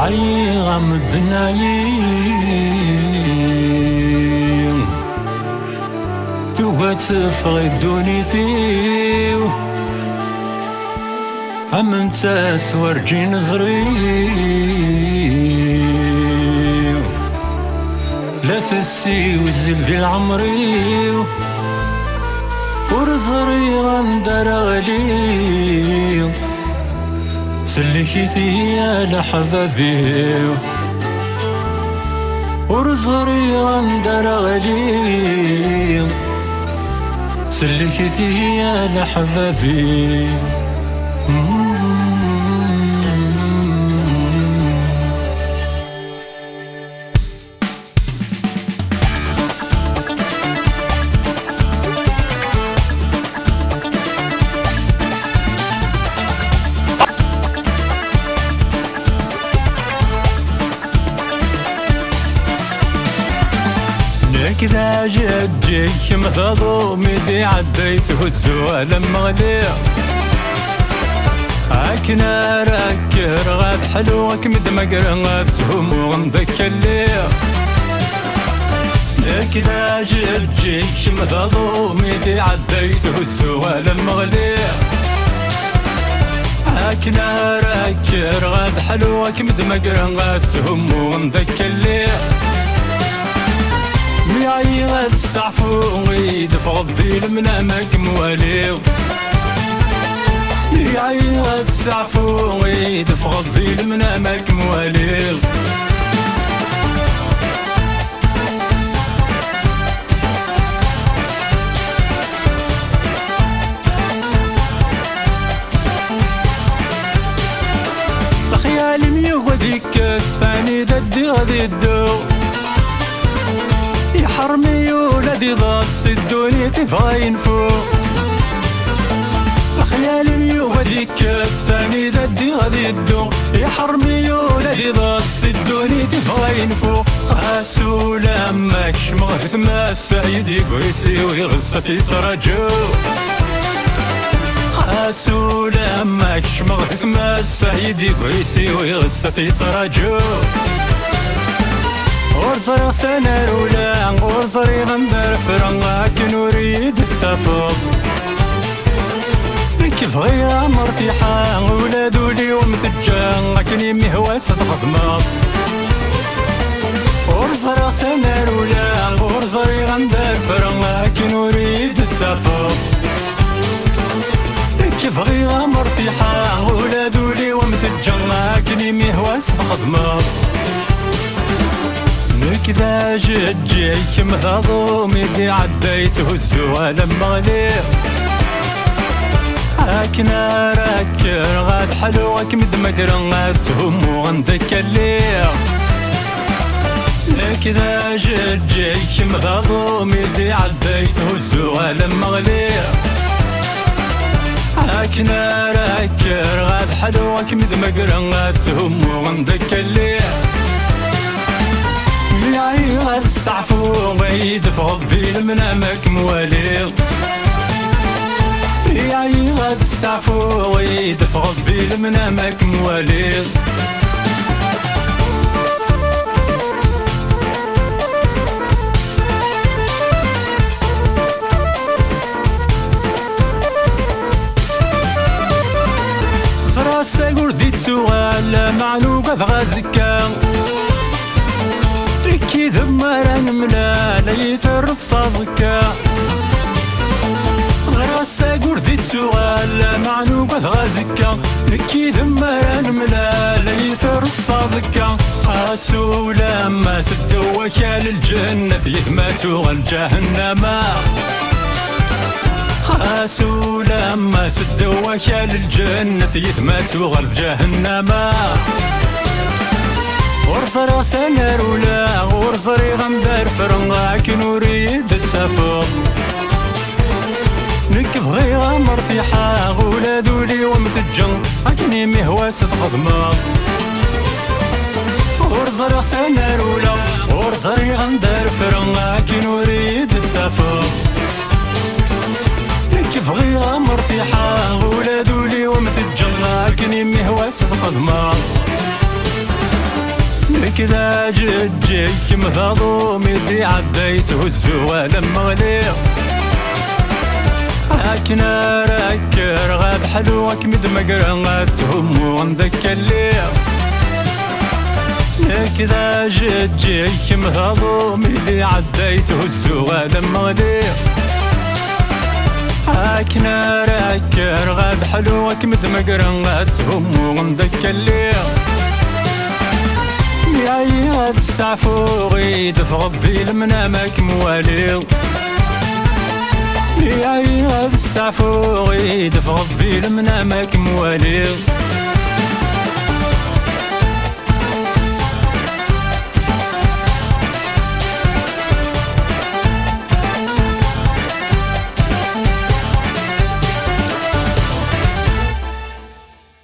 عي غمضن عيين توغا تفغي دونيتيو أمنتا ثورجين زريو لا تسي وزل في العمريو ورزري غندر غليو سلكيتي يا لحبابيو ورزري غندر غليو سلكيتي يا لحبابيو كذا جدك مثضومي دي عديت هزوه لما غليق عكنا ركر غاد حلوك مدمقر غاد تهم وغمدك الليق كذا جدك مثضومي دي عديت هزوه لما غليق عكنا ركر غاد حلوك مدمقر غاد تهم وغمدك الليق ميعي غاد استعفو ويدفع الظيل من أماك مواليو ميعي غاد استعفو ويدفع الظيل من أماك مواليو الخيال ميغديك الساني ددي غادي الدو يا حرمي ولادي ضاص الدنيا تبغى ينفوق خيالي ميوهديك الساني ددي غادي يدو يا حرمي ولادي ضاص الدنيا تبغى ينفوق غاسو لماك شمغ ثما السعيد يقويسي ويغصة يتراجو غاسو لماك شمغ ثما السعيد يقويسي ويغصة يتراجو ورزري سنة الأولى ورزري غندر فرنغا كي نريد تسافر كيف غيا مرتيحة ولادو اليوم تجا لكن يمي هواس تخدمر ورزري سنة الأولى ورزري غندر فرنغا كي نريد تسافر كيف غيا مرتيحة ولادو اليوم تجا لكن يمي هواس تخدمر كذا جدك مثضومي دي عديت هزوها لما غليق هاكنا راكر غاد حلوك مدمقر غاد تهم وغندك الليق كذا جدك مثضومي دي عديت هزوها لما غليق هاكنا راكر غاد حلوك مدمقر غاد تهم وغندك الليق ميعي غاد استعفو ويدفع الظيل من أماك مواليغ ميعي غاد استعفو ويدفع الظيل من أماك مواليغ زراسة قرديتو غالا معلوقة غازكا كي ذمران ملا يثرد صازكا غراسة قرديتو غالا معنوبة غازكا كي ذمران ملا يثرد صازكا قاسو لما سدوا كال الجنة يهماتو الجهنم قاسو لما سدوا كال الجنة يهماتو الجهنم ورزري سنة الأولى ورزري غندر فرنغا كي نريد تسافر نكف غيا مرتيحة ولادو اليوم تجن أكني مهواس تخدمر ورزري سنة الأولى ورزري غندر فرنغا كي نريد تسافر نكف غيا مرتيحة ولادو اليوم تجن أكني مهواس تخدمر كذا جيك مثاضوم يدي عديت والزوال مغليق هاكنا راكر غاد حلوك مدمقر غاد تهم وندك الليق كذا جيك مثاضوم يدي عديت والزوال مغليق هاكنا راكر غاد حلوك مدمقر غاد تهم وندك الليق يا تستعفو غيد فغضي المنامك مواليض يا تستعفو غيد فغضي المنامك مواليض